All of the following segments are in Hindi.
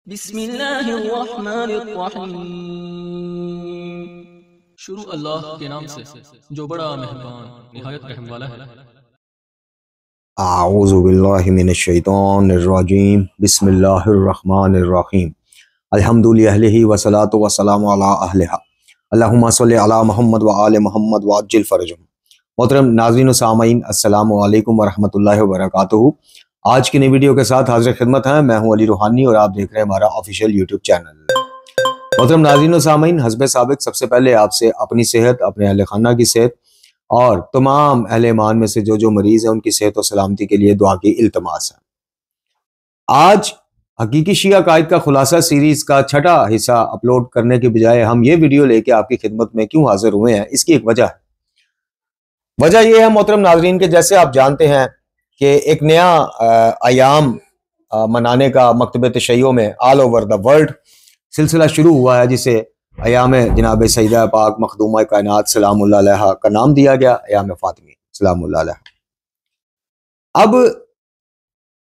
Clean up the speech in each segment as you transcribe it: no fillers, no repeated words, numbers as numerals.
बिस्मिल्लाहिर्रहमानिर्रहीम। शुरू अल्लाह के नाम से जो बड़ा मेहरबान निहायत रहम वाला है। आऊज़ु बिल्लाहि मिनश शैतानिर रजीम। बिस्मिल्लाहिर्रहमानिर्रहीम। अल्हम्दुलिल्लाहि वस्सलातु वस्सलामु अला अहलिहा। अल्लाहुम्मा सल्लि अला मोहम्मद व आले मोहम्मद व अज्जिल फरजहुम। मोहतरम नाज़रीन व सामईन, अस्सलामु अलैकुम व रहमतुल्लाहि व बरकातुहू। आज की नई वीडियो के साथ हाजिर खिदमत है। मैं हूं अली रूहानी और आप देख रहे हैं हमारा ऑफिशियल यूट्यूब चैनल। मोहतरम नाज़रीन व सामईन, हस्बे साबिक सबसे पहले आपसे अपनी सेहत, अपने अहले खाना की सेहत और तमाम अहले ईमान में से जो मरीज है उनकी सेहत और सलामती के लिए दुआ की इल्तमास है। आज हकीकी शिया कायद का खुलासा सीरीज का छठा हिस्सा अपलोड करने के बजाय हम ये वीडियो लेके आपकी खिदमत में क्यों हाजिर हुए हैं, इसकी एक वजह है। वजह यह है मोहतरम नाजरीन के जैसे आप जानते हैं कि एक नया अयाम मनाने का मकतब तशय्यो में ऑल ओवर द वर्ल्ड सिलसिला शुरू हुआ है, जिसे अयाम जनाब सईदा पाक मखदूमा कायनात सलामुल्लाह अलैहा का नाम दिया गया, अयाम फातिमी सलामुल्लाह अलैहा। अब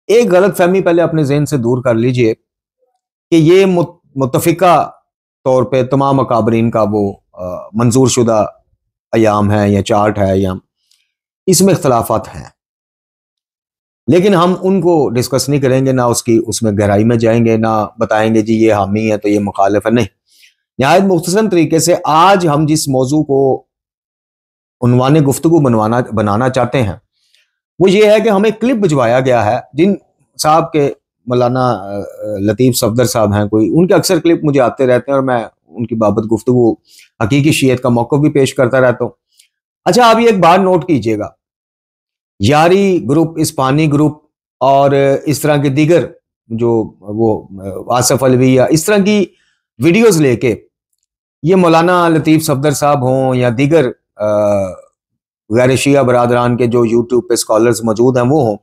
एक गलत फहमी पहले अपने जहन से दूर कर लीजिए कि ये मुत्तफिका तौर पे तमाम अकाबरीन का वो मंजूर शुदा अयाम है या चार्ट है, या इसमें इख्तलाफात हैं, लेकिन हम उनको डिस्कस नहीं करेंगे, ना उसमें गहराई में जाएंगे, ना बताएंगे जी ये हामी है तो ये मुखालिफ है। नहीं, निहायत मुख्तसर तरीके से आज हम जिस मौजू को उन्वाने गुफ्तगू बनाना चाहते हैं वो ये है कि हमें क्लिप भिजवाया गया है। जिन साहब के मौलाना लतीफ़ सफदर साहब हैं कोई, उनके अक्सर क्लिप मुझे आते रहते हैं और मैं उनकी बाबत गुफ्तगू हकीकी शियत का मौक़िफ़ भी पेश करता रहता हूँ। अच्छा, आप ये एक बात नोट कीजिएगा, यारी ग्रुप, इस्पानी ग्रुप और इस तरह के दीगर जो वो आसफ अलवी या इस तरह की वीडियोस लेके ये मौलाना लतीफ़ सफदर साहब हों या दीगर गैर शिया बरादरान के जो यूट्यूब पे स्कॉलर्स मौजूद हैं वो हों,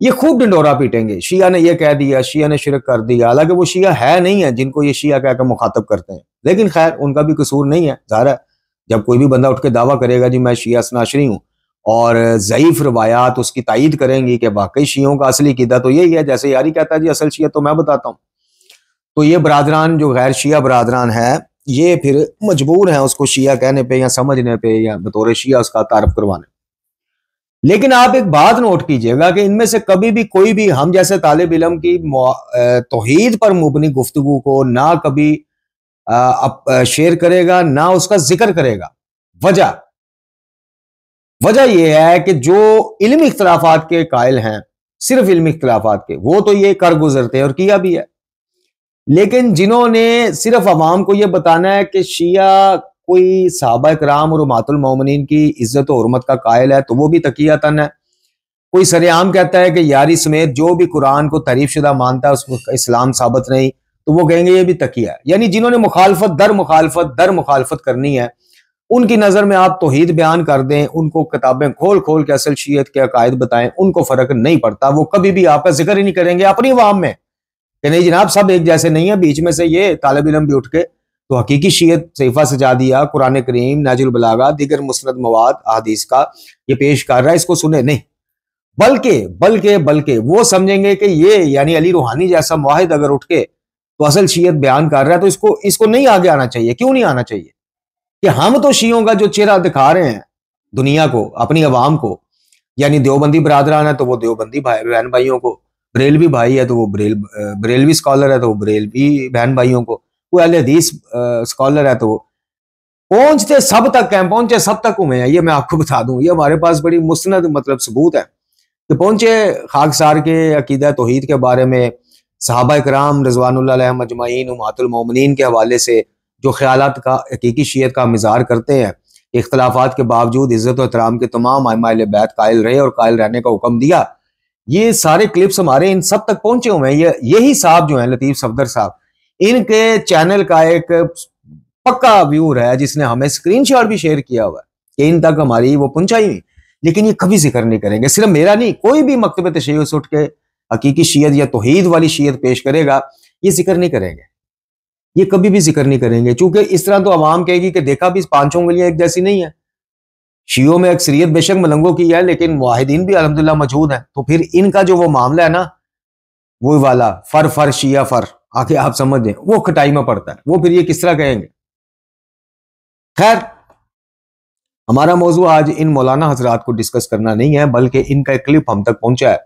ये खूब ढिंडोरा पीटेंगे, शिया ने ये कह दिया, शिया ने शिरक कर दिया। हालांकि वो शिया है नहीं है जिनको ये शिया कहकर मुखातब करते हैं, लेकिन खैर उनका भी कसूर नहीं है। ज़ाहिर है जब कोई भी बंदा उठ के दावा करेगा जी मैं शिया सनाशरी हूँ और ज़ईफ रवायात उसकी तायीद करेंगी कि वाकई शियों का असली कीदा तो यही है, जैसे यारी कहता है जी असल शिया तो मैं बताता हूँ, तो ये बरादरान जो गैर शिया बरादरान है ये फिर मजबूर हैं उसको शिया कहने पे या समझने पे या बतौर शिया उसका तारफ करवाने। लेकिन आप एक बात नोट कीजिएगा कि इनमें से कभी भी कोई भी हम जैसे तालिब इल्म की तौहीद पर मुबनी गुफ्तगू को ना कभी शेयर करेगा, ना उसका जिक्र करेगा। वजह यह है कि जो इल्मी इख्तलाफात के कायल हैं, सिर्फ इल्मी इख्तलाफात के, वो तो ये कर गुजरते हैं और किया भी है, लेकिन जिन्होंने सिर्फ अवाम को यह बताना है कि शिया कोई सहाबा इकराम और उम्मतुल मोमिनीन की इज्जत और हुर्मत का कायल है, तो वो भी तकियातन है। कोई सरेआम कहता है कि यारी समेत जो भी कुरान को तारीफ शुदा मानता है उसको इस्लाम साबित नहीं, तो वो कहेंगे ये भी तकिया है। यानी जिन्होंने मुखालफत दर मुखालफत करनी है उनकी नजर में आप तौहीद बयान कर दें, उनको किताबें खोल खोल के असल शियत के अकायद बताएं, उनको फर्क नहीं पड़ता। वो कभी भी आपका जिक्र ही नहीं करेंगे अपनी अवाम में कि नहीं जनाब सब एक जैसे नहीं है। बीच में से ये तालिब इल्म भी उठ के तो हकीकी शियत सहीफा सजादिया, कुरान करीम, नाजुल बलागा, दीगर मुस्नद मवाद अहादीस का ये पेश कर रहा है, इसको सुने नहीं, बल्कि वो समझेंगे कि ये यानी अली रूहानी जैसा मुवाहिद अगर उठ के तो असल शियत बयान कर रहा है तो इसको नहीं आगे आना चाहिए। क्यों नहीं आना चाहिए कि हम तो शियों का जो चेहरा दिखा रहे हैं दुनिया को, अपनी अवाम को, यानी देवबंदी बरादरान है तो वो देवबंदी बहन भाइयों को, बरेलवी भाई है तो वो बरेलवी स्कॉलर है तो वो बरेलवी बहन भाइयों को, कोई अहले हदीस स्कॉलर है तो वो पहुंचे सब तक हुए हैं। ये मैं आपको बता दूं, ये हमारे पास बड़ी मुस्नद मतलब सबूत है कि पहुंचे खाकसार के अकीदा तौहीद के बारे में, सहाबा इकराम रिज़वानुल्लाह अलैहिम अजमईन उम्मतुल मोमिनीन के हवाले से जो ख्यालात का हकीकी शियत का मिज़ार करते हैं, इख्तलाफात के बावजूद इज़्ज़त और एहतराम के तमाम आइम्मा अहले बैत कायल रहे और कायल रहने का हुक्म दिया। ये सारे क्लिप्स हमारे इन सब तक पहुंचे हुए हैं। यही साहब जो हैं लतीफ़ सफदर साहब, इनके चैनल का एक पक्का व्यूअर है जिसने हमें स्क्रीनशॉट भी शेयर किया हुआ है कि इन तक हमारी वो पहुंचाई हुई, लेकिन ये कभी जिक्र नहीं करेंगे। सिर्फ मेरा नहीं, कोई भी मकतब तशय्युस उठ के हकीकी शियत या तौहीद वाली शियत पेश करेगा, ये जिक्र नहीं करेंगे, ये कभी भी जिक्र नहीं करेंगे, चूंकि इस तरह तो अवाम कहेगी कि देखा भी पांचों उंगलियां एक जैसी नहीं है। शियों में अक्सरियत बेशक मलंगों की है, लेकिन मुआहिदीन भी अल्हम्दुलिल्लाह मौजूद हैं। तो फिर इनका जो वो मामला है ना, वो वाला फर शिया फर, आके आप समझ जाए, वो खटाई में पड़ता है, वो फिर ये किस तरह कहेंगे। खैर, हमारा मौजू आज इन मौलाना हजरात को डिस्कस करना नहीं है, बल्कि इनका एक क्लिप हम तक पहुंचा है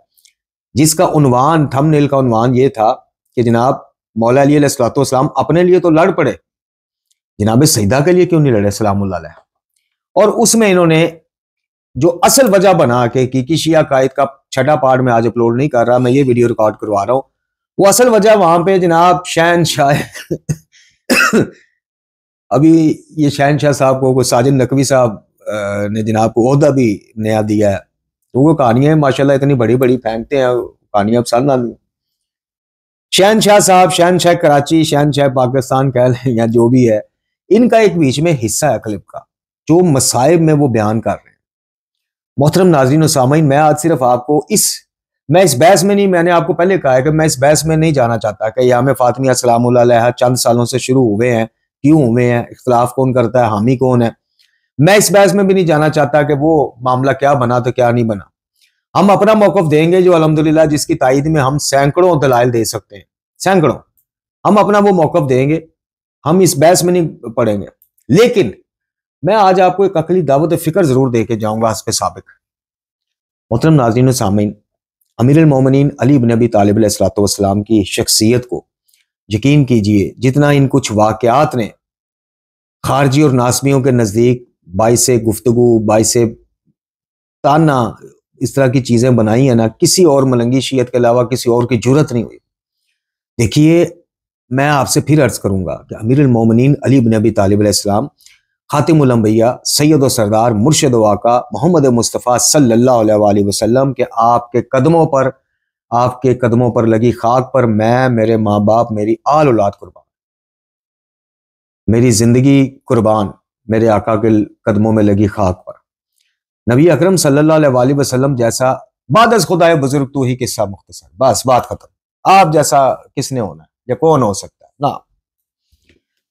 जिसका उन्वान, थंबनेल का उन्वान ये था कि जनाब मौला अली अलैहिस्सलाम अपने लिए तो लड़ पड़े, जनाब सईदा के लिए क्यों नहीं लड़े सलामुल्लाह अलैह। और उसमें इन्होंने जो असल वजह बना के कि शिया कायद का छठा पार्ट में आज अपलोड नहीं कर रहा, मैं ये वीडियो रिकॉर्ड करवा रहा हूं, वो असल वजह वहां पे जनाब शहनशाह अभी ये शहनशाह साहब को साजिद नकवी साहब ने जनाब को ओहदा भी नया दिया है, तो वो कहानियां माशाल्लाह इतनी बड़ी बड़ी फेंकते हैं, कहानियां पसंद आती। शहनशाह साहब, शहनशाह कराची, शहनशाह पाकिस्तान कह लें या जो भी है, इनका एक बीच में हिस्सा है क्लिप का जो मसाइब में वो बयान कर रहे हैं। मोहतरम नाज़रीन और सामीन, मैं आज सिर्फ आपको मैं इस बहस में नहीं, मैंने आपको पहले कहा है कि मैं इस बहस में नहीं जाना चाहता कि याम फातिमा सलामुल्लाह अलैहा चंद सालों से शुरू हुए हैं, क्यों हुए हैं, इख्तिलाफ कौन करता है, हामी कौन है। मैं इस बहस में भी नहीं जाना चाहता कि वो मामला क्या बना तो क्या नहीं बना। हम अपना मौकफ देंगे जो अल्हम्दुलिल्लाह जिसकी तायद में हम सैकड़ों दलाइल दे सकते हैं, सैकड़ों, हम अपना वो मौकफ देंगे, हम इस बहस में नहीं पड़ेंगे। लेकिन मैं आज आपको एक अकली दावत फिक्र जरूर दे के जाऊंगा हस्ब साबिक। मोहतरम नाज़रीन सामीन, अमीरुल मोमिनीन अली इब्न अबी तालिब अलैहिस्सलाम की शख्सियत को यकीन कीजिए, जितना इन कुछ वाकयात ने खारजी और नासमियों के नज़दीक बाइसे गुफ्तगू, बाइसे ताना, इस तरह की चीज़ें बनाई है ना, किसी और मलंगी शीयत के अलावा किसी और की जुरत नहीं हुई। देखिए, मैं आपसे फिर अर्ज करूंगा कि अमीरुल मोमिनीन अली इब्न अबी तालिब अलैहिस्सलाम खातिमुल अंबिया सैयद व सरदार मुर्शिद व आका मोहम्मद मुस्तफ़ा सल्लल्लाहु अलैहि वसल्लम के आपके कदमों पर लगी खाक पर मैं, मेरे माँ बाप, मेरी आल औलाद कुर्बान, मेरी जिंदगी कुर्बान मेरे आका के कदमों में लगी खाक पर। नबी अकरम सल्लल्लाहु अलैहि वसल्लम जैसा बादस खुदाए बुजुर्ग तू ही किस्सा मुख्तसर, बस बात खत्म। आप जैसा किसने होना है या कौन हो सकता है ना।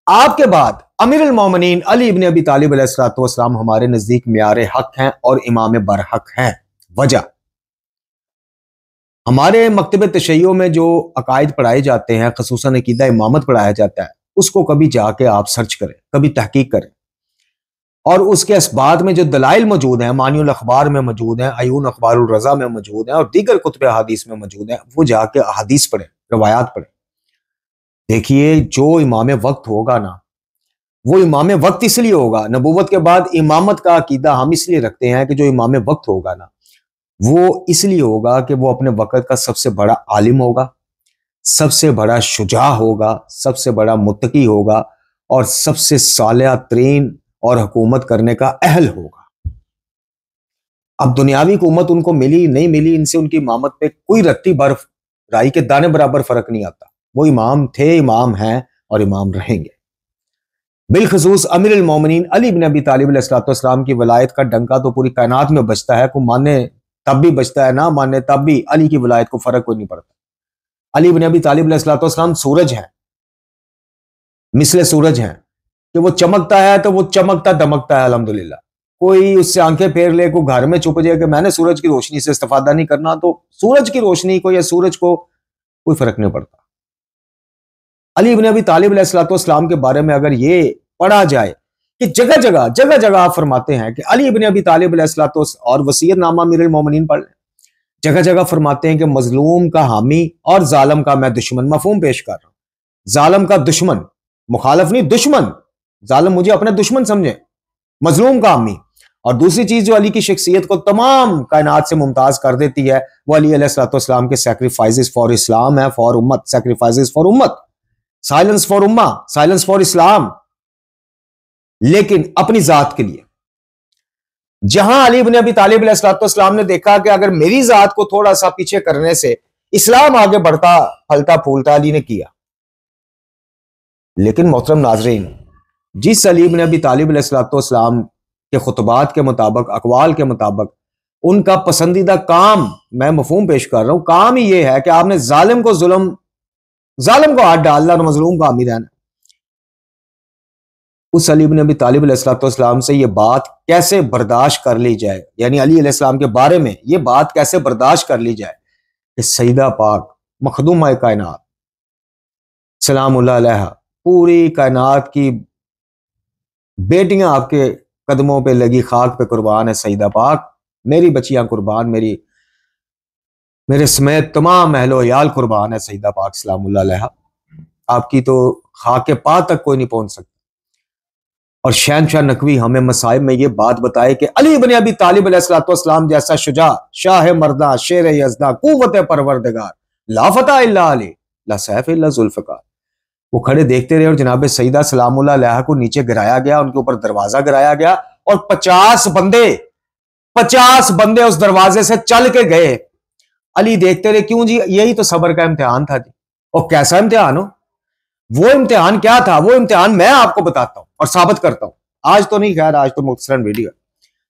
आपके बाद अमीरुल मोमिनीन अली इब्न अबी तालिब अलैहिस्सलाम हमारे नजदीक मियार हक हैं और इमाम बरहक हैं। वजह, हमारे मकतब तशय्यो में जो अकायद पढ़ाए जाते हैं, खसूसन अकीदा इमामत पढ़ाया जाता है, उसको कभी जाके आप सर्च करें, कभी तहकीक करें, और उसके असबात में जो दलाइल मौजूद हैं, मानियुल अखबार में मौजूद हैं, अयून अखबारुल रज़ा में मौजूद हैं और दीगर कुतुब अहादीस में मौजूद हैं, वो जाके अहादीस पढ़ें, रवायात पढ़ें। देखिए, जो इमाम वक्त होगा ना, वो इमाम वक्त इसलिए होगा, नबूवत के बाद इमामत का अकीदा हम इसलिए रखते हैं कि जो इमाम वक्त होगा ना, वो इसलिए होगा कि वो अपने वक्त का सबसे बड़ा आलिम होगा, सबसे बड़ा शुजा होगा, सबसे बड़ा मुत्तकी होगा और सबसे सालिह तरीन और हुकूमत करने का अहल होगा। अब दुनियावी हुकूमत उनको मिली नहीं मिली, इनसे उनकी इमामत पे कोई रत्ती बर्फ राई के दाने बराबर फर्क नहीं आता। वो इमाम थे, इमाम हैं और इमाम रहेंगे। बिलखसूस अमीरुल मोमिनीन अली इब्न अबी तालिब अलैहिस्सलाम की वलायत का डंका तो पूरी कायनात में बजता है, को माने तब भी बजता है, ना माने तब भी अली की वलायत को फर्क कोई नहीं पड़ता। अली इब्न अबी तालिब अलैहिस्सलाम सूरज हैं, मिसले सूरज हैं कि वो चमकता है तो वो चमकता दमकता है अल्हम्दुलिल्लाह। कोई उससे आंखें फेर ले, को घर में छुप जाए कि मैंने सूरज की रोशनी से इस्तेफादा नहीं करना, तो सूरज की रोशनी को या सूरज को कोई फर्क नहीं पड़ता। अली इब्न अबी तालिब अलैहिस्सलाम के बारे में अगर ये पढ़ा जाए कि जगह जगह आप फरमाते हैं कि अली इब्न अबी तालिब अलैहिस्सलाम, और वसीयतनामा अमीरुल मोमिनीन पढ़ लें, जगह जगह फरमाते हैं कि मजलूम का हामी और जालिम का मैं दुश्मन। मफहूम पेश कर रहा हूं, जालिम का दुश्मन, मुखालिफ नहीं, दुश्मन। जालिम मुझे अपना दुश्मन समझे, मजलूम का हामी। और दूसरी चीज जो अली की शख्सियत को तमाम कायनात से मुमताज कर देती है, वो अली अलैहिस्सलाम के सैक्रिफाइसेस फॉर इस्लाम है, फॉर उम्मत, सैक्रिफाइसेस फॉर उम्मत, silence for Umma, silence for इस्लाम, लेकिन अपनी जात के लिए। जहां अली इब्न अबी तालिब अलैहिस्सलाम ने देखा कि अगर मेरी जात को थोड़ा सा पीछे करने से इस्लाम आगे बढ़ता फलता फूलता, अली ने किया। लेकिन मोहतरम नाजरीन, जिस अली इब्न अबी तालिब अलैहिस्सलाम के खुतबात के मुताबिक, अकवाल के मुताबिक, उनका पसंदीदा काम, मैं मफहूम पेश कर रहा हूं, काम ही यह है कि आपने जालिम को हाथ डालना और मजलूम का हामी रहना। उस अली इब्न अबी तालिब अलैहिस्सलाम से यह बात कैसे बर्दाश्त कर ली जाए, यानी अली अलैहिस्सलाम के बारे में यह बात कैसे बर्दाश्त कर ली जाए कि सईदा पाक मखदूमा कायनात सलामुल्लाह अलैहा, पूरी कायनात की बेटियां आपके कदमों पे लगी खाक पे कुर्बान है सईदा पाक, मेरी बच्चियां कुर्बान, मेरे समेत तमाम अहलो याल कुर्बान है सईदा पाक सलामुल्लाह अलैहा। आपकी तो खाके पा तक कोई नहीं पहुंच सकता। और शहनशाह नकवी हमें मसाइब में ये बात बताए कि अली इब्न अबी तालिब अलैहिस्सलाम जैसा शुजा, शाह मर्दा, शेर यज़दा, कुव्वत परवरदिगार, ला फता इल्ला अली, ला सैफ इल्ला जुल्फ़िकार। वो खड़े देखते रहे और जनाब सईदा सलामुल्लाह अलैहा को नीचे गिराया गया, उनके ऊपर दरवाजा गिराया गया और 50 बंदे उस दरवाजे से चल के गए। अली देखते रहे, क्यों जी, यही तो सब्र का इम्तिहान था जी। और कैसा इम्तिहान हो, वो इम्तिहान क्या था, वो इम्तिहान मैं आपको बताता हूं और साबित करता हूं। आज तो नहीं, खैर आज तो मुख्तसरन वीडियो है,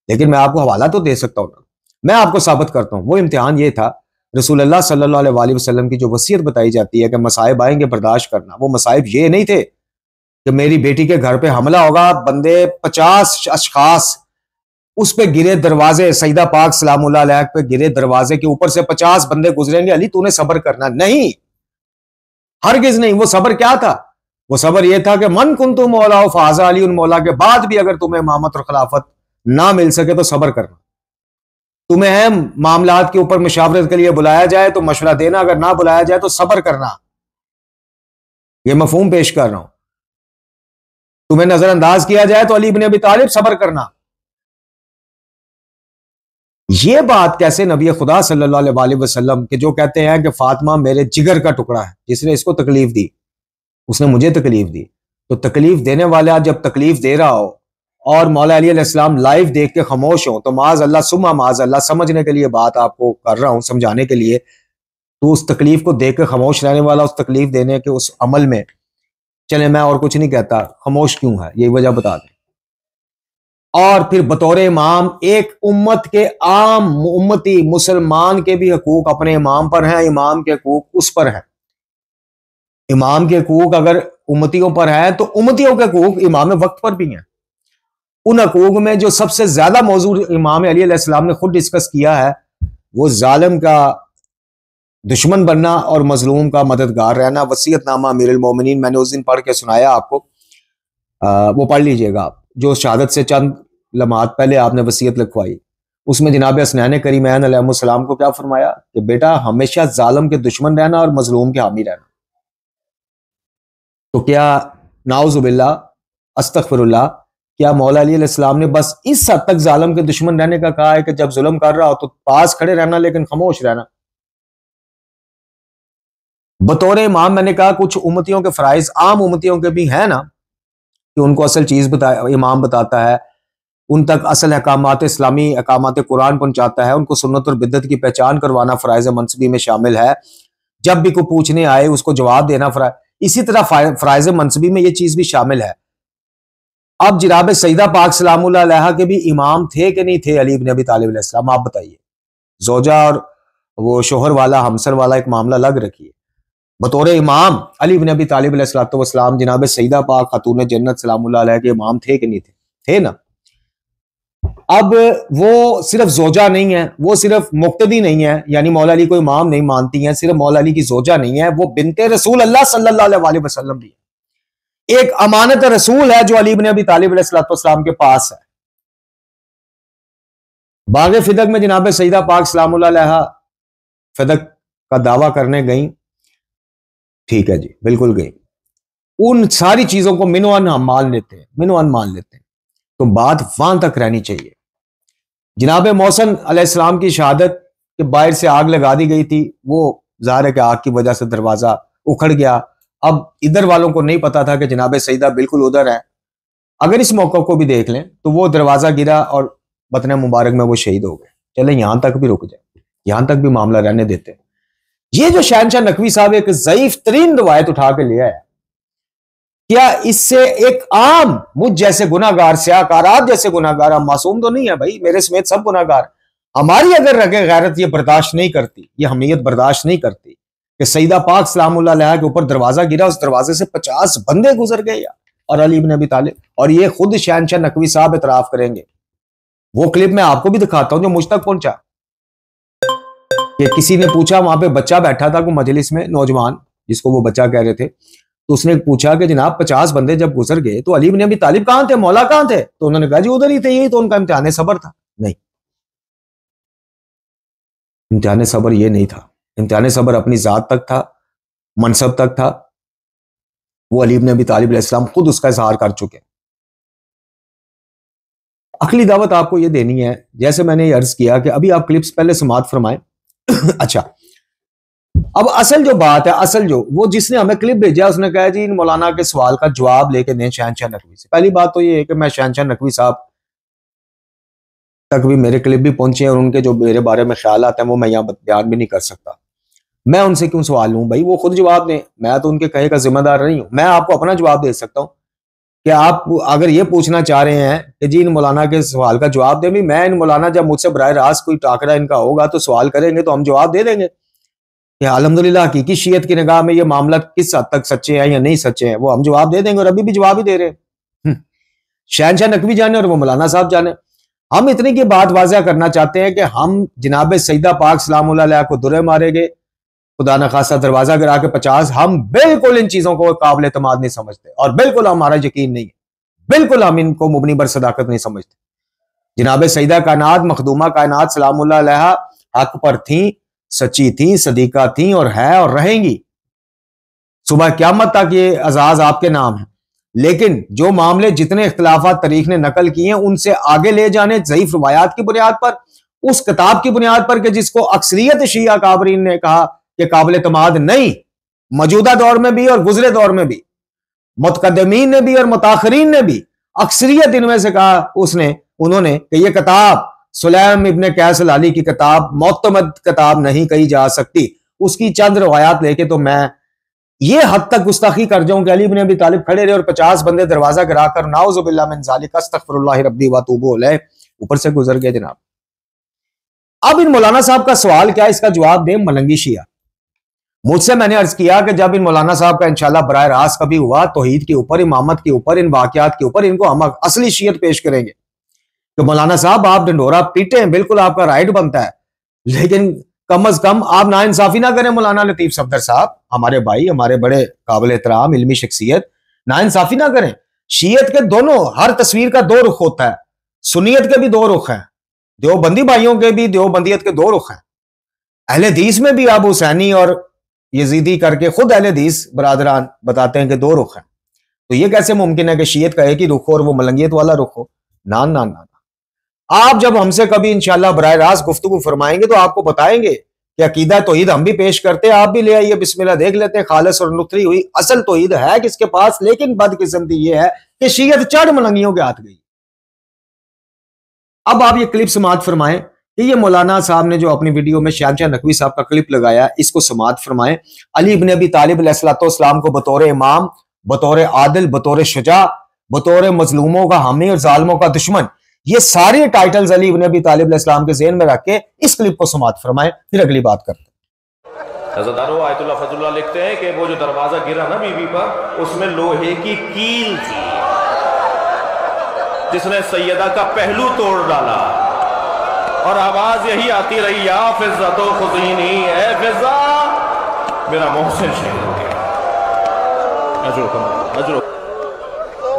लेकिन मैं आपको हवाला तो दे सकता हूं ना। मैं आपको साबित करता हूं। वो इम्तिहान ये था, रसूलुल्लाह सल्लल्लाहु अलैहि वसल्लम की जो वसीयत बताई जाती है कि मसाइब आएंगे बर्दाश्त करना, वो मसाइब ये नहीं थे कि मेरी बेटी के घर पे हमला होगा, बंदे 50 अशखास उस पे गिरे, दरवाजे सईदा पाक सलामुल्लाह अलैहा पे गिरे, दरवाजे के ऊपर से 50 बंदे गुजरेंगे, अली तूने सब्र करना। नहीं, हरगिज नहीं। वो सब्र क्या था? वो सब्र यह था कि मन कुंतु मौला फाजा अली, उन मौला के बाद भी अगर तुम्हें इमामत और खिलाफत ना मिल सके तो सब्र करना। तुम्हें मामलात के ऊपर मुशावरत के लिए बुलाया जाए तो मशवरा देना, अगर ना बुलाया जाए तो सब्र करना। यह मफहूम पेश कर रहा हूं। तुम्हें नजरअंदाज किया जाए तो अली इब्न अबी तालिब, सब्र करना। यह बात कैसे नबी खुदा सल्लल्लाहु अलैहि वसल्लम के जो कहते हैं कि फातिमा मेरे जिगर का टुकड़ा है, जिसने इसको तकलीफ दी, उसने मुझे तकलीफ दी। तो तकलीफ देने वाला जब तकलीफ दे रहा हो और मौला अली अलैहिस्सलाम लाइव देख के खामोश हो, तो माज अल्लाह सुम्मा माज अल्लाह, समझने के लिए बात आपको कर रहा हूं, समझाने के लिए। तो उस तकलीफ को देख के खामोश रहने वाला, उस तकलीफ देने के उस अमल में, चले मैं और कुछ नहीं कहता, खामोश क्यों है यही वजह बता दें। और फिर बतौर इमाम एक उम्मत के आम उम्मती मुसलमान के भी हकूक अपने इमाम पर हैं, इमाम के हकूक उस पर हैं। इमाम के हकूक अगर उम्मतियों पर है तो उम्मतियों के हकूक इमाम वक्त पर भी हैं। उन हकूक में जो सबसे ज्यादा मौजू इमाम अली अलैहिस्सलाम ने खुद डिस्कस किया है, वो जालिम का दुश्मन बनना और मजलूम का मददगार रहना। वसीयतनामा अमीरुल मोमिनीन मैंने उस दिन पढ़ के सुनाया आपको, वो पढ़ लीजिएगा आप, जो शहादत से चंद लम्हात पहले आपने वसीयत लिखवाई। उसमें जनाब हसनैन करीमैन अलैहिस्सलाम को क्या फरमाया कि बेटा हमेशा जालिम के दुश्मन रहना और मजलूम के हामी रहना। तो क्या नाउजुबिल्लाह, अस्तगफिरुल्लाह, क्या मौला अली अलैहिस्सलाम ने बस इस हद तक जालिम के दुश्मन रहने का कहा है कि जब जुल्म कर रहा हो तो पास खड़े रहना लेकिन खामोश रहना? बतौर इमाम मैंने कहा कुछ उम्मतियों के फराइज आम उम्मतियों के भी हैं ना, कि उनको असल चीज इमाम बताता है, उन तक असल अहकामात इस्लामी, अहकामात कुरान पहुंचाता है, उनको सुन्नत और बिद्दत की पहचान करवाना फराइज मनसबी में शामिल है। जब भी कोई पूछने आए उसको जवाब देना फराइज, इसी तरह फराइज मनसबी में ये चीज भी शामिल है। अब जनाब सईदा पाक सलामुल्लाह अलैहा के भी इमाम थे कि नहीं थे अली इब्न अबी तालिब अलैहिस्सलाम? आप बताइए। जोजा और वो शोहर वाला, हमसर वाला एक मामला अलग रखिए। बतौर इमाम अली इब्न अबी तालिब अलैहिस्सलाम जनाब सईदा पाक खातून जन्नत सलामुल्लाह अलैहा के इमाम थे कि नहीं थे? थे ना। अब वो सिर्फ जोजा नहीं है, वो सिर्फ मुक्तदी नहीं है, यानी मौला अली को इमाम नहीं मानती हैं, सिर्फ मौला अली की जोजा नहीं है, वो बिनते रसूल अल्लाह सल्लल्लाहु अलैहि वसल्लम भी है। एक अमानत रसूल है जो अली इब्न अबी तालिब अलैहिस्सलाम के पास है। बागे फिदक में जनाब सईदा पाक सलामुल्लाह अलैहा फिदक का दावा करने गई, ठीक है जी, बिल्कुल गई। उन सारी चीजों को मिनोअन हम मान लेते हैं, मिनोअन मान लेते हैं, तो बात वहां तक रहनी चाहिए। जनाब मोहसन अलैहिस्सलाम की शहादत के बाहर से आग लगा दी गई थी, वो ज़ाहिर है कि आग की वजह से दरवाजा उखड़ गया। अब इधर वालों को नहीं पता था कि जनाब सईदा बिल्कुल उधर है। अगर इस मौके को भी देख लें तो वो दरवाजा गिरा और बतन मुबारक में वो शहीद हो गए। चले यहां तक भी रुक जाए, यहां तक भी मामला रहने देते हैं। ये जो शहनशाह नकवी साहब एक ज़ईफ तरीन रवायत उठा के लिया है, क्या इससे एक आम मुझ जैसे गुनाहगार, स्याहकार, आप जैसे गुनाहगार, हम मासूम तो नहीं है भाई, मेरे समेत सब गुनाहगार, हमारी अगर रगे गैरत ये बर्दाश्त नहीं करती, ये हमीयत बर्दाश्त नहीं करती कि सईदा पाक सलामुल्लाह अलैहा के ऊपर दरवाजा गिरा, उस दरवाजे से 50 बंदे गुजर गए यार, और अली इब्न अबी तालिब, और ये खुद शहनशाह नकवी साहब इतराफ करेंगे। वो क्लिप मैं आपको भी दिखाता हूं जो मुझ तक पहुंचा, कि किसी ने पूछा, वहां पे बच्चा बैठा था कोई मजलिस में, नौजवान जिसको वो बच्चा कह रहे थे, तो उसने पूछा कि जनाब 50 बंदे जब गुजर गए तो अली इब्न अबी तालिब कहां थे, मौला कहां थे? तो उन्होंने कहा जी उधर ही थे, यही तो उनका इम्तिहान सब्र था। नहीं, इम्तिहान सब्र ये नहीं था। इम्तिहान सब्र अपनी जात तक था, मनसब तक था। वो अली इब्न अबी तालिब अलैहिस्सलाम खुद उसका इजहार कर चुके। अगली दावत आपको ये देनी है, जैसे मैंने ये अर्ज किया कि अभी आप क्लिप्स पहले समाअत फरमाएं। अच्छा, अब असल जो बात है, असल जो वो जिसने हमें क्लिप भेजा उसने कहा जी इन मौलाना के सवाल का जवाब लेके दें शहनशाह नकवी से। पहली बात तो ये है कि मैं शहनशाह नकवी साहब तक भी मेरे क्लिप भी पहुंचे हैं और उनके जो मेरे बारे में ख्याल आते हैं वो मैं यहाँ बयान भी नहीं कर सकता। मैं उनसे क्यों सवाल लूं भाई, वो खुद जवाब दें। मैं तो उनके कहे का जिम्मेदार नहीं हूं। मैं आपको अपना जवाब दे सकता हूं कि आप अगर ये पूछना चाह रहे हैं कि जी इन मौलाना के सवाल का जवाब दें, भी मैं इन मौलाना जब मुझसे बराह रास्त कोई टाकरा इनका होगा तो सवाल करेंगे तो हम जवाब दे देंगे कि अल्हम्दुलिल्लाह हकीकी शीयत की निगाह में ये मामला किस हद तक सच्चे हैं या नहीं सच्चे हैं, वो हम जवाब दे देंगे और अभी भी जवाब ही दे रहे हैं। शहनशाह नकवी जाने और वो मौलाना साहब जाने। हम इतनी की बात वाज़ह करना चाहते हैं कि हम जनाब सईदा पाक सलामुल्लाह अलैहा को दुरे मारेंगे, खुदा न खासा दरवाजा गिरा के 50, हम बिल्कुल इन चीजों को काबिल एतमाद नहीं समझते और बिल्कुल हमारा यकीन नहीं है, बिल्कुल हम इनको मुबनी बर सदाकत नहीं समझते। जनाब सईदा कायनात मखदूमा कायनात सलामुल्लाह अलैहा हक पर थी, सच्ची थी, सदीका थी और है और रहेंगी। सुबह क़यामत तक ये अजाज आपके नाम है। लेकिन जो मामले जितने इख्तिलाफात तारीख ने नकल किए हैं उनसे आगे ले जाने ज़ईफ रवायात की बुनियाद पर, उस किताब की बुनियाद पर कि जिसको अक्सरियत शिया काबरीन ने कहा कि काबिल एतमाद नहीं, मौजूदा दौर में भी और गुजरे दौर में भी, मुतकद्दमीन ने भी और मुताखरीन ने भी, अक्सरियत इनमें से कहा उन्होंने कि यह किताब सुलैम इब्न कैस अल-अली की किताब मुअतमद किताब नहीं कही जा सकती। उसकी चंद रवायात लेके तो मैं ये हद तक गुस्ताखी कर जाऊं कि अली इब्न अबी तालिब खड़े रहे और 50 बंदे दरवाजा गिराकर नाउज़ु बिल्लाहि मिन ज़ालिक अस्तगफिरुल्लाह रब्बी व अतूबु अलैह ऊपर से गुजर गए जनाब। अब इन मौलाना साहब का सवाल क्या, इसका जवाब दें मलंगी शिया। मुझसे मैंने अर्ज किया कि जब इन मौलाना साहब का इंशाल्लाह बराह रास्त कभी हुआ तौहीद के ऊपर, इमामत के ऊपर, इन वाकयात के ऊपर, इनको हम असली शीयत पेश करेंगे। तो मौलाना साहब आप डंडोरा पीटे हैं, बिल्कुल आपका राइट बनता है, लेकिन कम अज कम आप ना इंसाफी ना करें। मौलाना लतीफ सफदर साहब हमारे भाई, हमारे बड़े काबिल एहतराम इल्मी शख्सियत, ना इंसाफी ना करें। शीयत के दोनों, हर तस्वीर का दो रुख होता है, सुन्नियत के भी दो रुख हैं, देवबंदी भाइयों के भी देवबंदियत के दो रुख हैं। अहले हदीस में भी अबू हुसैनी और यजीदी करके खुद अहले हदीस बरादरान बताते हैं कि दो रुख हैं। तो ये कैसे मुमकिन है कि शीयत का एक ही रुख हो और वो मलंगियत वाला रुख हो? ना ना ना। आप जब हमसे कभी इंशाल्लाह बराह रास्त गुफ्तगू फरमाएंगे तो आपको बताएंगे कि अकीदा तौहीद हम भी पेश करते हैं, आप भी ले आइए, बिस्मिल्लाह देख लेते हैं। खालिस और नुतरी हुई असल तौहीद है किसके पास, लेकिन बदकिस्मती ये है कि शीयत चढ़ मलंगियों के हाथ गई। अब आप ये क्लिप समाअत फरमाएं कि ये मौलाना साहब ने जो अपनी वीडियो में शहनशाह नकवी साहब का क्लिप लगाया, इसको समाअत फरमाएं। अली इब्न अबी तालिब अलैहिस्सलाम को बतौर इमाम, बतौर आदिल, बतौर शुजा, बतौर मजलूमों का हामी और जालिमों का दुश्मन, ये सारे टाइटल्स अली इब्न अबी तालिब अलैहिस्सलाम के ज़हन में रख के इस क्लिप को समाअत फरमाएं, फिर अगली बात करते हैं। हज़रत आयतुल्लाह फजलुल्लाह लिखते हैं कि वो जो दरवाजा गिरा ना बीबी पर, उसमें लोहे की कील थी जिसने सैयदा का पहलू तोड़ डाला और आवाज यही आती रही, या फिज़्ज़ा तो खुज़ीनी, ए फिज़्ज़ा मेरा मोहसिन शहीद हो गया। अजरो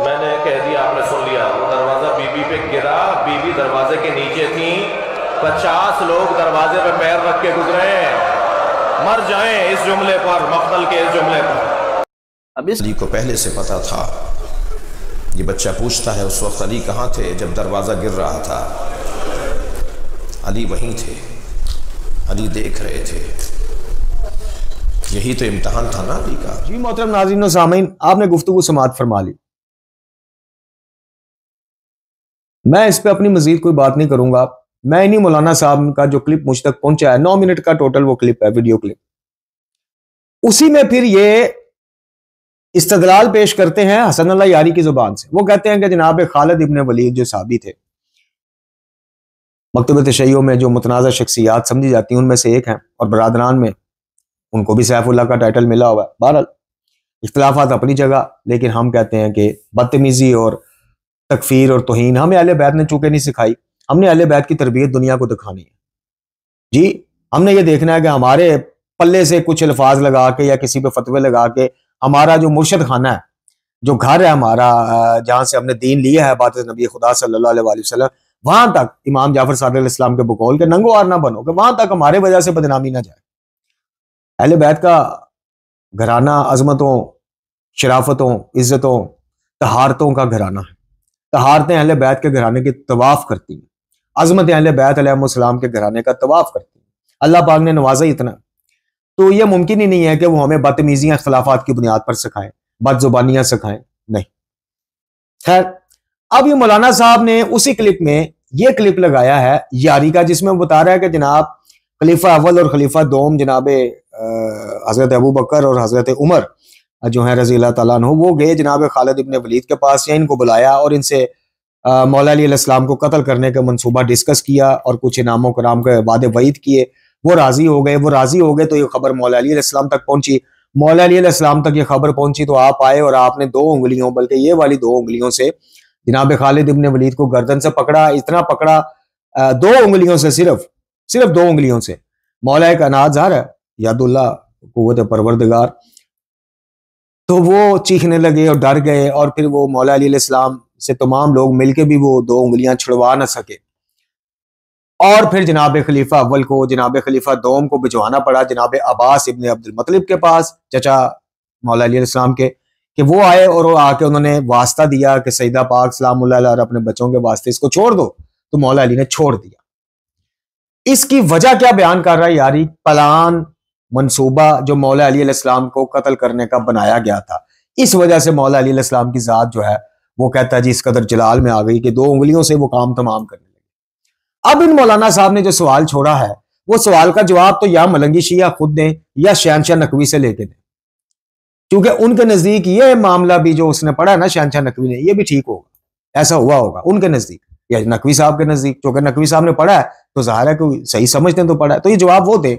मैंने कह दिया, आपने सुन लिया। दरवाजा बीबी पे गिरा, बीबी दरवाजे के नीचे थी, 50 लोग दरवाजे पे पैर रख के गुजरे, मर जाएं इस जुमले पर, मक़तल के इस जुमले पर। अब अली को पहले से पता था। ये बच्चा पूछता है उस वक्त अली कहाँ थे जब दरवाज़ा गिर रहा था? अली वहीं थे, अली देख रहे थे। यही तो इम्तिहान था ना अली का। जी मोहतरम नाज़रीन व सामीन, आपने गुफ्तगू समाअत फरमा ली। मैं इस पे अपनी मजीद कोई बात नहीं करूंगा। मैं इन्हीं मौलाना साहब का जो क्लिप मुझ तक पहुंचा है, 9 मिनट का टोटल वो क्लिप है, वीडियो क्लिप, उसी में फिर ये इस्तदलाल पेश करते हैं हसन अल्लाह यारी की जुबान से। वो कहते हैं कि जनाब खालिद इब्न वलीद जो साहबी थे, मकतब तशय्युअ में जो मुतनाज़ा शख्सियात समझी जाती हैं उनमें से एक हैं, और बरादरान में उनको भी सैफुल्लाह का टाइटल मिला हुआ है। बहरहाल इख्तिलाफात अपनी जगह, लेकिन हम कहते हैं कि बदतमीजी और तकफीर और तौहीन हमें अहले बैत ने चूंकि नहीं सिखाई। हमने अहले बैत की तरबियत दुनिया को दिखानी है। जी हमने ये देखना है कि हमारे पल्ले से कुछ अल्फाज लगा के या किसी पे फतवे लगा के हमारा जो मुर्शद खाना है, जो घर है हमारा, जहां से हमने दीन लिया है, बात नबी खुदा सल्लल्लाहु अलैहि वसल्लम, वहां तक इमाम जाफर सादिक अलैहिस्सलाम के बकौल के नंगोवार ना बनो कि वहां तक हमारे वजह से बदनामी ना जाए। अहले बैत का घराना अजमतों, शराफतों, इज्जतों, तहारतों का घराना है। तहारतें अहले बैत के घराने की तवाफ करती हैं, अजमतें अहले बैत अलैहिस्सलाम के घराने का तवाफ करती हैं। अल्लाह पाक ने नवाजा इतना, तो यह मुमकिन ही नहीं है कि वो हमें बदतमीजियां इख्तलाफात की बुनियाद पर सिखाएं, बदजुबानियां सिखाएं, नहीं। खैर, अब ये मौलाना साहब ने उसी क्लिप में ये क्लिप लगाया है यारी का, जिसमें वो बता रहा है कि जनाब खलीफा अव्वल और खलीफा दोम जनाब हजरत अबू बकर और हजरत उमर जो है रजी अल्लाह ताला अन्हु, वो गए जनाब खालिद इब्न वलीद के पास, या इनको बुलाया और इनसे मौला अली अलैहिस्सलाम को कत्ल करने का मंसूबा डिस्कस किया और कुछ इनामों कराम के वादे वईद किए। वो राजी हो गए तो ये खबर मौला अली अलैहिस्सलाम तक पहुंची। मौला अली अलैहिस्सलाम तक ये खबर पहुंची तो आप आए और आपने 2 उंगलियों, बल्कि ये वाली 2 उंगलियों से जनाब खालिद इब्न वलीद को गर्दन से पकड़ा, इतना पकड़ा 2 उंगलियों से, सिर्फ 2 उंगलियों से। मौला एक अनाज ज़ार है, यादुल्लाह कुव्वत परवरदिगार, तो वो चीखने लगे और डर गए, और फिर वो मौला अली अलैहिस्सलाम से तमाम लोग मिलके भी वो 2 उंगलियां छुड़वा ना सके, और फिर जनाब खलीफा अव्वल को, जनाब खलीफा दोम को भिजवाना पड़ा जनाब अब्बास इब्न अब्दुल मुत्तलिब के पास, चचा मौला अली अलैहिस्सलाम के, कि वो आए और वो आके उन्होंने वास्ता दिया कि सईदा पाक सलामुल्लाह अलैहा और अपने बच्चों के वास्ते इसको छोड़ दो। तो मौला अली ने छोड़ दिया। इसकी वजह क्या बयान कर रहा है यारी? प्लान, मंसूबा जो मौला अली अलैहिस्सलाम को कत्ल करने का बनाया गया था, इस वजह से मौला अली अलैहिस्सलाम की जात जो है वो कहता है जी इस कदर जलाल में आ गई कि 2 उंगलियों से वो काम तमाम करने लगे। अब इन मौलाना साहब ने जो सवाल छोड़ा है, वो सवाल का जवाब तो या मलंगी शिया खुद दें या शहनशाह नकवी से लेके दें, क्योंकि उनके नजदीक ये मामला भी जो उसने पढ़ा है ना शहनशाह नकवी ने, ये भी ठीक होगा, ऐसा हुआ होगा उनके नजदीक या नकवी साहब के नजदीक। क्योंकि नकवी साहब ने पढ़ा है तो जाहिर है कि सही समझते हैं तो पढ़ा है, तो ये जवाब वो दे।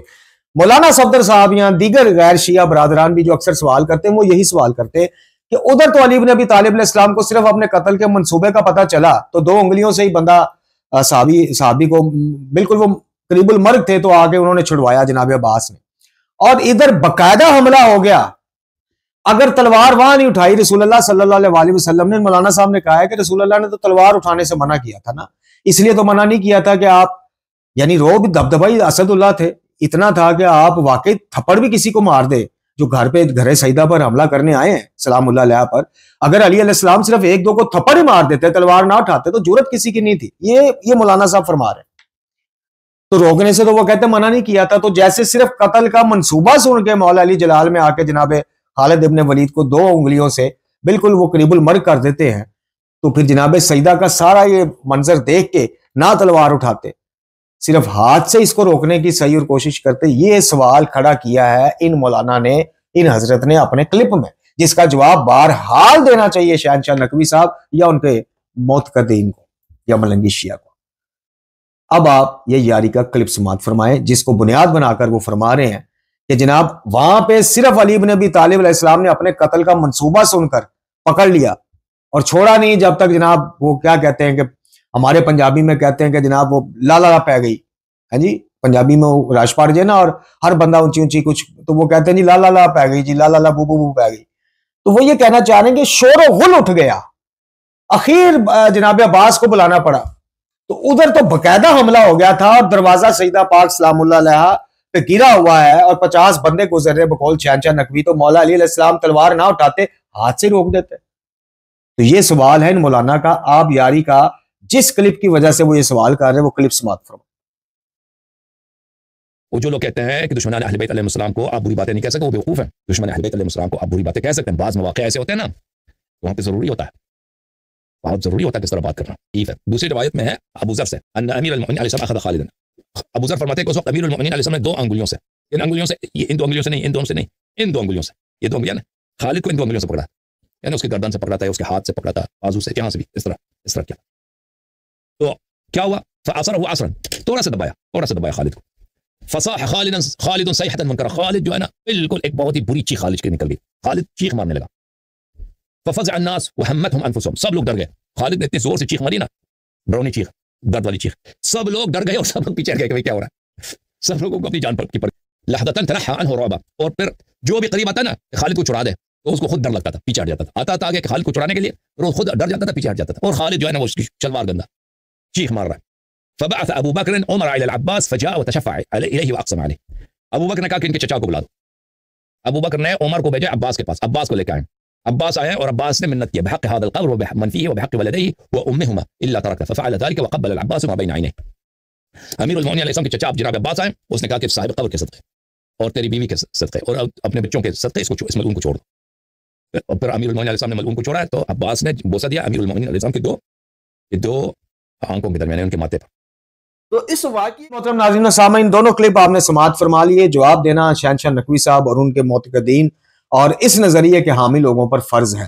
मौलाना सफदर साहब या दीगर गैर शिया बरादरान भी जो अक्सर सवाल करते हैं, वो यही सवाल करते हैं कि उधर तो अली इब्न अबी तालिब अलैहिस्सलाम को सिर्फ अपने कत्ल के मंसूबे का पता चला तो 2 उंगलियों से ही बंदा साहबी को बिल्कुल वो करीबुल मर्ग थे तो आगे उन्होंने छुड़वाया जनाब अब्बास ने, और इधर बकायदा हमला हो गया। अगर तलवार वहां नहीं उठाई रसूलुल्लाह सल्लल्लाहु अलैहि वसल्लम ने, मौलाना साहब ने कहा है कि रसूलुल्लाह ने तो तलवार उठाने से मना किया था ना, इसलिए तो मना नहीं किया था कि आप, यानी रोब दबदबाई असदुल्लाह थे, इतना था कि आप वाकई थप्पड़ भी किसी को मार दे जो घर पे घरे सईदा पर हमला करने आए हैं सलामुल्लाह अलैहा पर। अगर अली अलैहिस्सलाम सिर्फ 1-2 को थप्पड़ ही मार देते, तलवार ना उठाते, तो जुर्रत किसी की नहीं थी। ये मौलाना साहब फरमा रहे। तो रोकने से तो वो कहते मना नहीं किया था। तो जैसे सिर्फ कत्ल का मंसूबा सुन के मौला अली जलाल में आके जनाब खालिद इब्न वलीद को 2 उंगलियों से बिल्कुल वो करीबुल मर्ग कर देते हैं, तो फिर जनाब सईदा का सारा ये मंजर देख के ना तलवार उठाते, सिर्फ हाथ से इसको रोकने की सही और कोशिश करते। ये सवाल खड़ा किया है इन मौलाना ने, इन हजरत ने अपने क्लिप में, जिसका जवाब बहरहाल देना चाहिए शहनशाह नकवी साहब या उनके मोतकदीन को या मलंगी शिया को। अब आप ये यारी का क्लिप समाअत फरमाएं, जिसको बुनियाद बनाकर वो फरमा रहे हैं कि जनाब वहां पे सिर्फ अली इब्न अबी तालिब अलैहिस्सलाम ने अपने कत्ल का मंसूबा सुनकर पकड़ लिया और छोड़ा नहीं, जब तक जनाब वो क्या कहते हैं कि हमारे पंजाबी में कहते हैं कि जनाब वो ला पै गई है जी, पंजाबी में वो राजपाट जे ना, और हर बंदा ऊंची ऊंची कुछ, तो वो कहते हैं जी ला पै गई जी, ला बू बू पै गई। तो वो ये कहना चाह रहे हैं कि शोर गुल उठ गया, आखिर जनाब अब्बास को बुलाना पड़ा। तो उधर तो बकायदा हमला हो गया था और दरवाजा सईदा पाक सलामुल्लाह अलैहा पे गिरा हुआ है और 50 बंदे गुजर रहे बकौल शहनशाह नकवी। तो मौला अली अलैहिस्सलाम तलवार ना उठाते, हाथ से रोक देते। तो ये सवाल है इन मौलाना का। आप यारी का जिस क्लिप की वजह से वो ये सवाल कर रहे हैं वो क्लिप समाप्त फरमाओ। वो जो लोग कहते हैं कि दुश्मन अहले बैत अलैहिस्सलाम को आप बुरी बातें नहीं कह सकते, वो बेवकूफ है। दुश्मन अहले बैत अलैहिस्सलाम को आप बुरी बातें कह सकते हैं। बाज़ मौके ऐसे होते हैं ना, वहां पे जरूरी होता है, बहुत जरूरी होता है किस तरह बात करना। ठीक है, दूसरी रिवायत में है अबू ज़र से, अमीर अल-मोमिनीन अलैहि अख़ज़ खालिदन। अबू ज़र फरमाते हैं कि उस वक्त अमीर अल-मोमिनीन अलैहि ने 2 अंगुलियों से, इन अंगुलियों से, ये इन 2 अंगुलियों से नहीं, इन 2 से नहीं, इन 2 अंगुलियों से, ये 2 अंगुलियां ना, खालिद को इन 2 अंगुलियों से पकड़ा, यानी उसकी गर्दन से पकड़ा था, उसके हाथ से पकड़ा था, बाजू से, जहां से भी, इस तरह किया। तो क्या हुआ? फ़असरहु असरन, थोड़ा सा दबाया खालिद को। फसाह खालिदुन सयहतन मुनकरा, खालिद जो है ना बिल्कुल एक बहुत ही बुरी चीख खालिद की निकल गई। खालिद चीख मारने लगा। फफज़अ अन्नास व हम्मतहुम अनफुसुहुम, सब लोग डर गए। खालिद ने इतनी जोर से चीख मारी ना, डरावनी चीख, दर्द वाली चीख, सब लोग डर गए और सब लोग पीछे गए कि भाई क्या हो रहा है। सब लोगों को अपनी जान पर लहदतन तनहा अन्हु रुअबा, और फिर जो भी करीब आता ना खालिद को छुड़ा दे, तो उसको खुद डर लगता था, पीछे हट जाता था। आता था आगे खालिद को चुराने के लिए, और वो खुद डर जाता था, पीछे हट जाता था। और खालिद जो है ना, वो उसकी शलवार गंदा, चीख मार रहा है। फबअथ अबू बकर उमर इला अब्बास फजाअ वतशफ़अ इलैहि वअक़सम अलैहि। अबू बकर ने कहा कि इनके चचा को बुला दो। अबू बकर ने उमर को भेजा अब्बास के पास, अब्बास को लेकर आए। अब्बास आए और अब्बास ने मिन्नत की, बिहक़्क़ि हाज़ल क़ब्र व बिमन फ़ीहि व बिहक़्क़ि वलदैहि व उम्मिहिमा इल्ला तरक फ़फ़अल ज़ालिका व क़ब्बल अब्बास मा बैन ऐनैहि। अमीरुल मोमिनीन अलैहिस्सलाम के चचा जनाब अब्बास आए, उसने कहा कि साहिब क़ब्र के सदक़े और तेरी बीवी के सदक़े और अपने बच्चों के सदक़े इसको इस मलऊन को छोड़ दो। और फिर अमीरुल मोमिनीन अलैहिस्सलाम ने मलऊन को छोड़ा है, तो अब्बास ने बोसा दिया अमीरुल मोमिनीन अलैहिस्सलाम के दो आंखों के दरमियान, उनके माथे पर। तो इस वाक़ई मोहतरम नाज़रीन व सामीन, दोनों क्लिप आपने समाअत फरमा लिए। जवाब देना शहनशाह नकवी साहब और उनके मोतक़दीन और इस नज़रिए के हामी लोगों पर फ़र्ज है।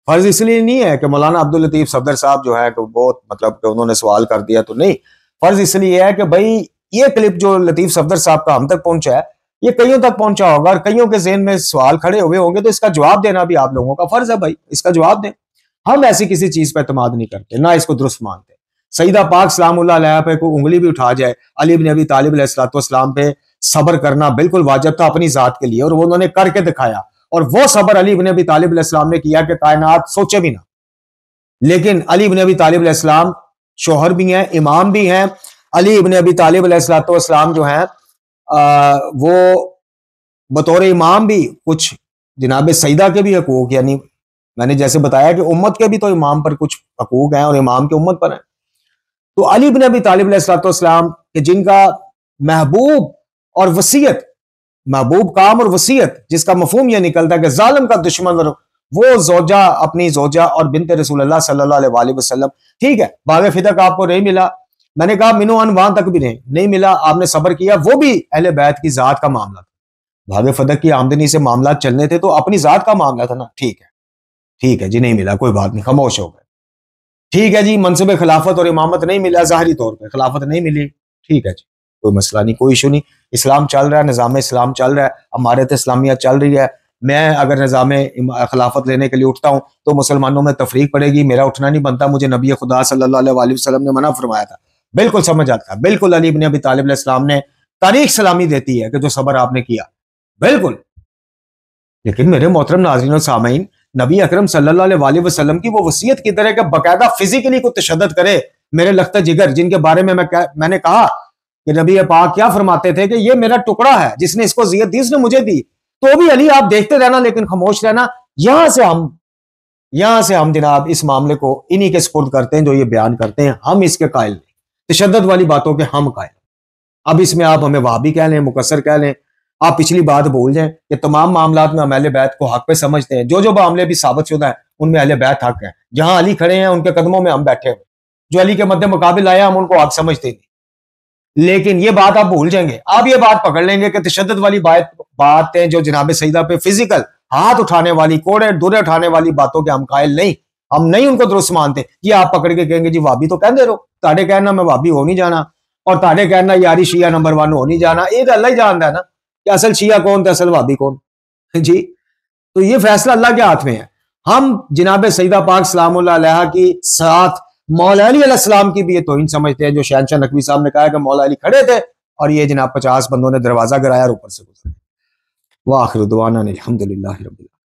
फ़र्ज इसलिए नहीं है कि मौलाना अब्दुल लतीफ़ सफदर साहब जो है कि बहुत मतलब कि उन्होंने सवाल कर दिया तो नहीं, फ़र्ज इसलिए है कि भाई ये क्लिप जो लतीफ़ सफदर साहब का हम तक पहुंचा है, ये कईयों तक पहुंचा होगा और कईयों के ज़हन में सवाल खड़े हुए होंगे, तो इसका जवाब देना भी आप लोगों का फ़र्ज है। भाई इसका जवाब दें। हम ऐसी किसी चीज़ पर एतमाद नहीं करते, ना इसको दुरुस्त मानते। सईदा पाक सलामुल्लाह अलैहा पे कोई उंगली भी उठा जाए, अली इब्न अबी तालिब अलैहिस्सलाम पे सब्र करना बिल्कुल वाजिब था अपनी जात के लिए, और वो उन्होंने करके दिखाया। और वो सब्र अली इब्न अबी तालिब अलैहिस्सलाम ने किया कि कायनात सोचे भी ना। लेकिन अली इब्न अबी तालिब अलैहिस्सलाम शोहर भी हैं, इमाम भी हैं। अली इब्न अबी तालिब अलैहिस्सलाम जो हैं वो बतौर इमाम भी कुछ जनाब सईदा के भी हकूक, यानी मैंने जैसे बताया कि उम्मत के भी तो इमाम पर कुछ हकूक हैं और इमाम के उम्मत पर हैं। तो अली इब्न अबी तालिब अलैहिस्सलाम के जिनका महबूब और वसीयत, महबूब काम और वसीयत, जिसका मफहूम यह निकलता है कि जालिम का दुश्मन वो जोजा, अपनी जोजा और बिनते रसूलुल्लाह सल्लल्लाहु अलैहि वसल्लम। ठीक है, बाग़ फिदक आपको नहीं मिला, मैंने कहा मिनो अन वहां तक भी नहीं मिला, आपने सब्र किया, वो भी अहले बैत की जात का मामला था। बाग़ फिदक की आमदनी से मामला चलने थे तो अपनी जात का मामला था ना। ठीक है जी, नहीं मिला, कोई बात नहीं, खामोश हो गए। ठीक है जी, मनसब खिलाफत और इमामत नहीं मिला, ज़ाहिरी तौर पर खिलाफत नहीं मिली, ठीक है जी, कोई मसला नहीं, कोई इशू नहीं। इस्लाम चल रहा है, निज़ाम इस्लाम चल रहा है, अमारत इस्लामिया चल रही है। मैं अगर निज़ाम खिलाफत लेने के लिए उठता हूं तो मुसलमानों में तफरीक पड़ेगी, मेरा उठना नहीं बनता। मुझे नबी खुदा सल्लल्लाहु अलैहि वसल्लम ने मना फरमाया था, बिल्कुल समझ आता है। बिल्कुल अली इब्न अबी तालिब अलैहिस्सलाम ने तारीख सलामी देती है कि जो सब्र आपने किया, बिल्कुल। लेकिन मेरे मोहतरम नाज़रीन और सामीन, नबी अकरम सल्लल्लाहु अलैहि वसल्लम की वो वसीयत की तरह कि बकायदा फिजिकली को तशद्दुद करे मेरे लख्त जिगर, जिनके बारे में मैंने कहा कि नबी पाक क्या फरमाते थे कि ये मेरा टुकड़ा है, जिसने इसको जियत दी उसने मुझे दी। तो भी अली आप देखते रहना लेकिन खामोश रहना। यहां से हम जनाब इस मामले को इन्हीं के सुपुर्द करते हैं जो ये बयान करते हैं। हम इसके कायल नहीं, तशद्दुद वाली बातों के हम कायल। अब इसमें आप हमें वहाबी कह लें, मुकस्सर कह लें, आप पिछली बात भूल जाएं कि तमाम मामलात में हम अहले बैत को हक पे समझते हैं। जो मामले भी साबित शुदा है उनमें अहले बैत हक है। जहां अली खड़े हैं उनके कदमों में हम बैठे हुए, जो अली के मद्दे मुकाबिल आया हम उनको हक समझते नहीं। लेकिन ये बात आप भूल जाएंगे, आप ये बात पकड़ लेंगे कि तशद्दुद वाली बातें जो जनाब सईदा पे फिजिकल हाथ उठाने वाली, कोड़े दूरे उठाने वाली बातों के हम कायल नहीं, हम नहीं उनको दुरुस्त मानते। ये आप पकड़ के कहेंगे जी वाबी तो कहते रहो, ताड़े कहना मैं वाबी हो नहीं जाना और ताड़े कहना यारी शिया नंबर 1 हो नहीं जाना। ये तो अल्लाह ही जानता है ना कि असल शिया कौन तो असल वाबी कौन जी। तो ये फैसला अल्लाह के हाथ में है। हम जनाब सईदा पाक सलामुल्लाह अलैहा की साथ मौला अली अलैहिस्सलाम की भी ये तौहीन समझते हैं, जो शहनशाह नकवी साहब ने कहा कि मौला अली खड़े थे और ये जनाब 50 बंदों ने दरवाजा गिराया और ऊपर से गुजरे। वाखिर दुआना अल्हम्दुलिल्लाहि रब्बिल आलमीन।